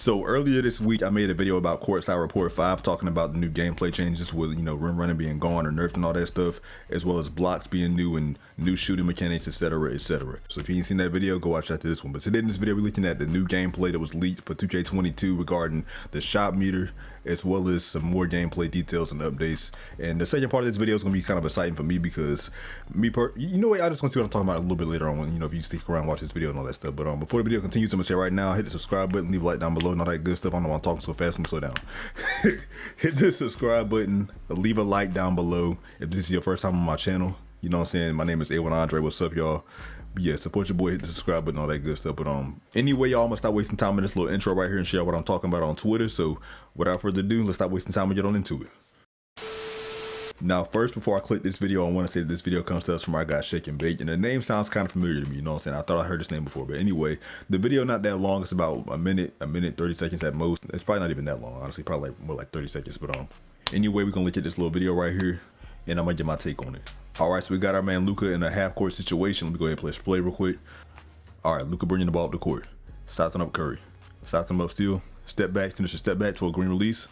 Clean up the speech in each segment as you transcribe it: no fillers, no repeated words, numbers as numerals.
So earlier this week, I made a video about Courtside Report 5 talking about the new gameplay changes with, rim running being gone or nerfed and all that stuff, as well as blocks being new and new shooting mechanics, etc., etc. So if you ain't seen that video, go watch after this one. But today in this video, we're looking at the new gameplay that was leaked for 2K22 regarding the shot meter, as well as some more gameplay details and updates. And the second part of this video is going to be kind of exciting for me because I just want to see what I'm talking about a little bit later on, if you stick around and watch this video and all that stuff. But before the video continues, I'm going to say right now, hit the subscribe button, leave a like down below and all that good stuff. I don't know why I'm talking so fast, let me slow down. Hit the subscribe button, leave a like down below if this is your first time on my channel. You know what I'm saying? My name is A1 Andre. What's up, y'all? But yeah, support your boy, hit the subscribe button, all that good stuff. But anyway, y'all, I'm gonna stop wasting time in this little intro right here and share what I'm talking about on Twitter. So without further ado, let's stop wasting time and get on into it. Now, first, before I click this video, I want to say that this video comes to us from our guy Shake and Bake, and the name sounds kind of familiar to me. You know what I'm saying? I thought I heard this name before, but anyway, the video not that long. It's about a minute, 30 seconds at most. It's probably not even that long, honestly. Probably more like 30 seconds. But anyway, we're gonna look at this little video right here, and I'm gonna get my take on it. All right, so we got our man Luka in a half-court situation. Let me go ahead and press play real quick. All right, Luka bringing the ball up the court. Sizing up Curry. Sizing up steal. Step back, finish a step back to a green release.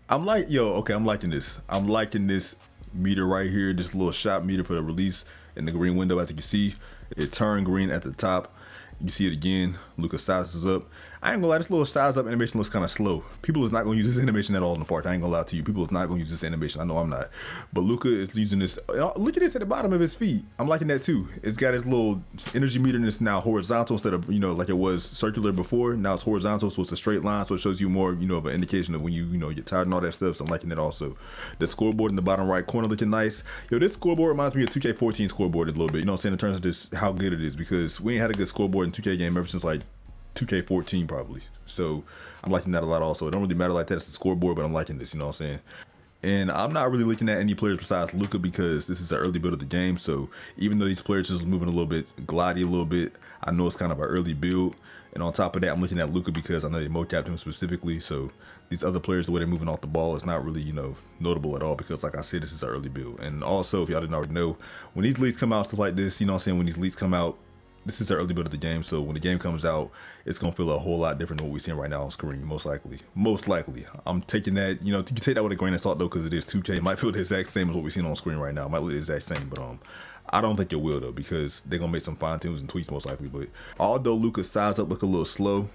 I'm like, okay, I'm liking this. I'm liking this meter right here, this little shot meter for the release in the green window. As you can see, it turned green at the top. You see it again. Luka sizes up. I ain't gonna lie, this little size up animation looks kind of slow. People is not gonna use this animation at all in the park. I ain't gonna lie to you. People is not gonna use this animation. I know I'm not. But Luka is using this. Look at this at the bottom of his feet. I'm liking that too. It's got his little energy meter and it's now horizontal instead of, like it was circular before. Now it's horizontal, so it's a straight line. So it shows you more, of an indication of when you get tired and all that stuff. So I'm liking it also. The scoreboard in the bottom right corner looking nice. This scoreboard reminds me of 2K14 scoreboard a little bit. You know what I'm saying? In terms of just how good it is, because we ain't had a good scoreboard in 2K game ever since like 2K14 probably. So I'm liking that a lot also. It don't really matter like that, it's the scoreboard, but I'm liking this, you know what I'm saying? And I'm not really looking at any players besides Luka because this is the early build of the game. So even though these players is moving a little bit, glidey a little bit, I know it's kind of an early build. And on top of that, I'm looking at Luka because I know they mocapped him specifically. So these other players, the way they're moving off the ball is not really, notable at all because like I said, this is an early build. And also, if y'all didn't already know, when these leaks come out, stuff like this, you know what I'm saying? When these leaks come out, this is the early build of the game, so when the game comes out, it's gonna feel a whole lot different than what we're seeing right now on screen, most likely. Most likely. I'm taking that, you can take that with a grain of salt though, because it is 2K. It might feel the exact same as what we're seeing on screen right now. It might look the exact same, but I don't think it will though, because they're gonna make some fine tunes and tweaks most likely. But although Luka's size up look a little slow,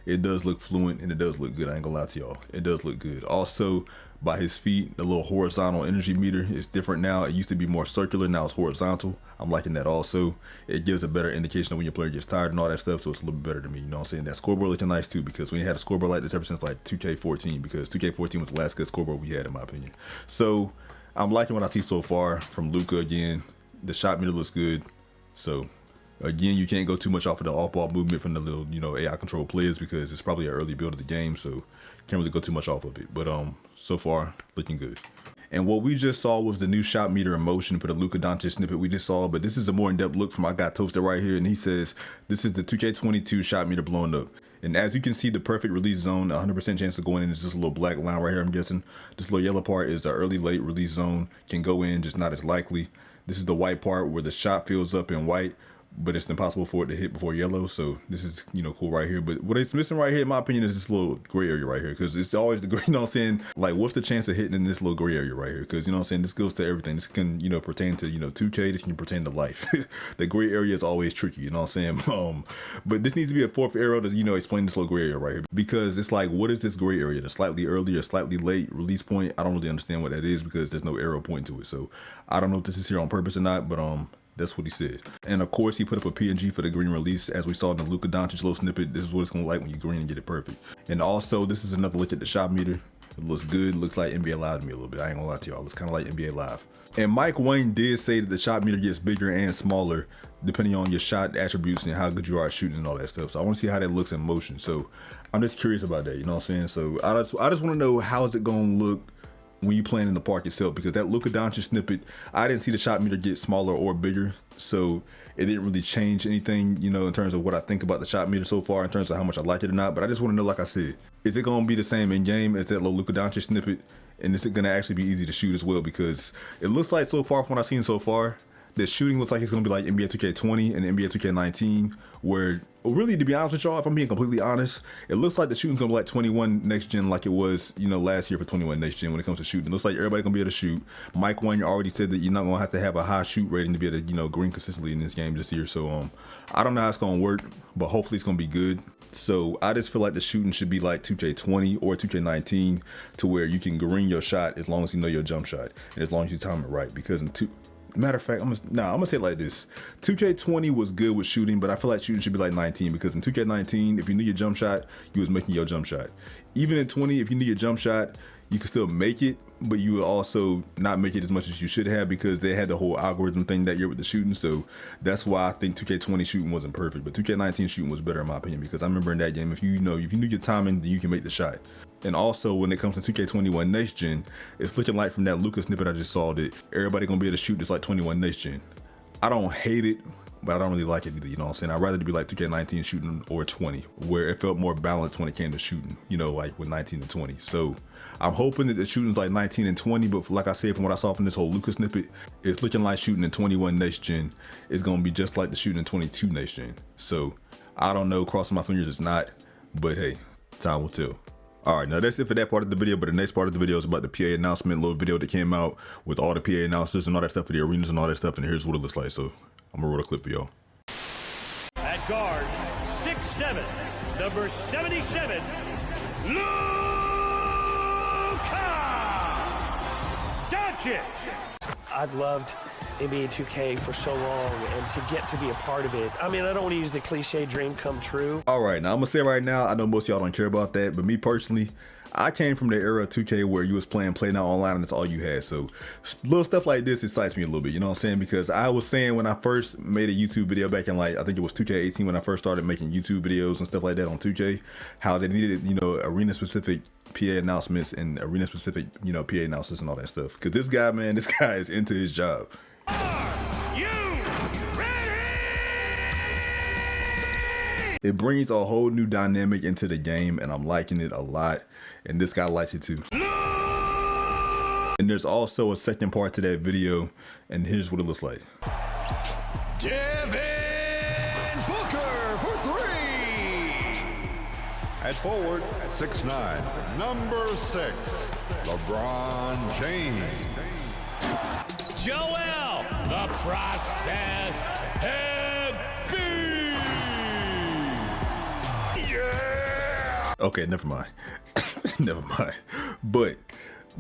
it does look fluent and it does look good. I ain't gonna lie to y'all. It does look good. Also, by his feet, the little horizontal energy meter is different now. It used to be more circular, now it's horizontal. I'm liking that also. It gives a better indication of when your player gets tired and all that stuff, so it's a little bit better to me. You know what I'm saying? That scoreboard looking nice too, because we ain't had a scoreboard like this ever since like 2K14, because 2K14 was the last good scoreboard we had in my opinion. So I'm liking what I see so far from Luka again. The shot meter looks good. So again, you can't go too much off of the off-ball movement from the little, AI control players because it's probably an early build of the game, so can't really go too much off of it. But so far, looking good. And what we just saw was the new shot meter in motion for the Luka Doncic snippet we just saw, but this is a more in-depth look from my guy Toasted right here, and he says this is the 2K22 shot meter blowing up. And as you can see, the perfect release zone, 100% chance of going in is just a little black line right here, I'm guessing. This little yellow part is the early late release zone, can go in, just not as likely. This is the white part where the shot fills up in white, but it's impossible for it to hit before yellow. So this is, cool right here. But what it's missing right here, in my opinion, is this little gray area right here. Because it's always the gray, you know what I'm saying? Like, what's the chance of hitting in this little gray area right here? Because, you know what I'm saying? This goes to everything. This can, pertain to, 2K. This can pertain to life. The gray area is always tricky, you know what I'm saying? But this needs to be a fourth arrow to, explain this little gray area right here. Because it's like, what is this gray area? The slightly early or slightly late release point? I don't really understand what that is because there's no arrow pointing to it. So I don't know if this is here on purpose or not, but that's what he said. And of course, he put up a PNG for the green release. As we saw in the Luka Doncic little snippet, this is what it's going to look like when you green and get it perfect. And also, this is another look at the shot meter. It looks good. It looks like NBA Live to me a little bit. I ain't going to lie to y'all. It's kind of like NBA Live. And Mike Wang did say that the shot meter gets bigger and smaller depending on your shot attributes and how good you are at shooting and all that stuff. So I want to see how that looks in motion. So I'm just curious about that. You know what I'm saying? So I just want to know, how is it going to look when you playing in the park itself? Because that Luka Doncic snippet, I didn't see the shot meter get smaller or bigger, so it didn't really change anything, in terms of what I think about the shot meter so far, in terms of how much I like it or not. But I just want to know, like I said, is it going to be the same in game as that little Luka Doncic snippet? And is it going to actually be easy to shoot as well? Because it looks like so far from what I've seen so far, the shooting looks like it's going to be like NBA 2K20 and NBA 2K19, where really, to be honest with y'all, if I'm being completely honest, it looks like the shooting's going to be like 21 next gen, like it was, you know, last year for 21 next gen when it comes to shooting. It looks like everybody's going to be able to shoot. Mike Wang already said that you're not going to have a high shoot rating to be able to, you know, green consistently in this game this year. So I don't know how it's going to work, but hopefully it's going to be good. So I just feel like the shooting should be like 2K20 or 2K19, to where you can green your shot as long as you know your jump shot and as long as you time it right. Because matter of fact, I'm gonna say it like this: 2K20 was good with shooting, but I feel like shooting should be like 19, because in 2K19, if you knew your jump shot, you was making your jump shot. Even in 20, if you knew your jump shot, you could still make it, but you would also not make it as much as you should have, because they had the whole algorithm thing that year with the shooting. So that's why I think 2K20 shooting wasn't perfect, but 2K19 shooting was better in my opinion, because I remember in that game, if you knew your timing, then you can make the shot. And also, when it comes to 2K21 next gen, it's looking like from that Luka snippet I just saw that everybody gonna be able to shoot just like 21 next gen. I don't hate it, but I don't really like it either, you know what I'm saying? I'd rather to be like 2K19 shooting or 20, where it felt more balanced when it came to shooting, you know, like with 19 and 20. So I'm hoping that the shooting's like 19 and 20, but like I said, from what I saw from this whole Luka snippet, it's looking like shooting in 21 next gen is gonna be just like the shooting in 22 next gen. So I don't know, crossing my fingers it's not, but hey, time will tell. All right, now that's it for that part of the video, but the next part of the video is about the PA announcement, little video that came out with all the PA announcers and all that stuff for the arenas and all that stuff, and here's what it looks like. So I'm gonna roll a clip for y'all. At guard, 6'7", number 77, Luka Doncic. I've loved NBA 2K for so long, and to get to be a part of it, I mean, I don't want to use the cliche dream come true. All right, now I'm gonna say right now, I know most of y'all don't care about that, but me personally, I came from the era of 2K where you was playing Play Now Online and that's all you had. So little stuff like this excites me a little bit, you know what I'm saying? Because I was saying when I first made a YouTube video back in like, I think it was 2K18 when I first started making YouTube videos and stuff like that on 2K, how they needed, you know, arena specific PA announcements and arena specific, you know, PA announcements and all that stuff. Because this guy, man, this guy is into his job. Are you ready? It brings a whole new dynamic into the game, and I'm liking it a lot. And this guy likes it too. And there's also a second part to that video, and here's what it looks like. Devin Booker for three. At forward, 6'9", number 6, LeBron James. Joel, the process head B. Yeah. Okay, never mind. Never mind. But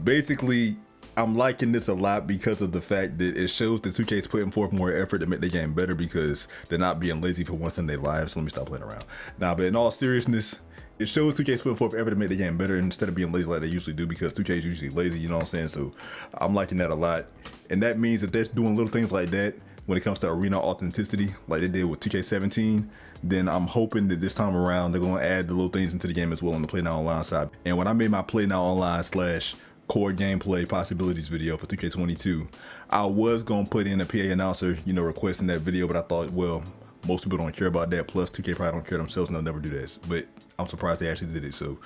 basically, I'm liking this a lot because of the fact that it shows that 2K is putting forth more effort to make the game better, because they're not being lazy for once in their lives. So let me stop playing around. Now, but in all seriousness, it shows 2K is putting forth effort to make the game better instead of being lazy like they usually do, because 2K is usually lazy, you know what I'm saying? So I'm liking that a lot. And that means that they're doing little things like that when it comes to arena authenticity, like they did with 2K17, then I'm hoping that this time around they're going to add the little things into the game as well on the Play Now Online side. And when I made my Play Now Online / core gameplay possibilities video for 2K22, I was going to put in a PA announcer, you know, request in that video, but I thought, well, most people don't care about that. Plus 2K probably don't care themselves and they'll never do this. But I'm surprised they actually did it. So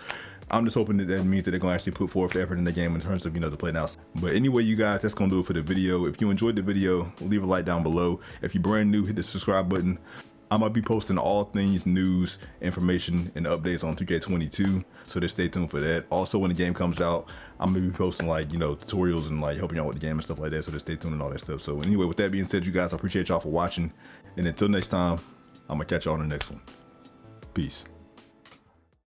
I'm just hoping that that means that they're going to actually put forth effort in the game in terms of, you know, the Play Now. But anyway, you guys, that's going to do it for the video. If you enjoyed the video, leave a like down below. If you're brand new, hit the subscribe button. I'm going to be posting all things news, information, and updates on 2K22, so just stay tuned for that. Also, when the game comes out, I'm going to be posting, like, you know, tutorials and, like, helping y'all with the game and stuff like that, so just stay tuned and all that stuff. So anyway, with that being said, you guys, I appreciate y'all for watching, and until next time, I'm going to catch y'all on the next one. Peace.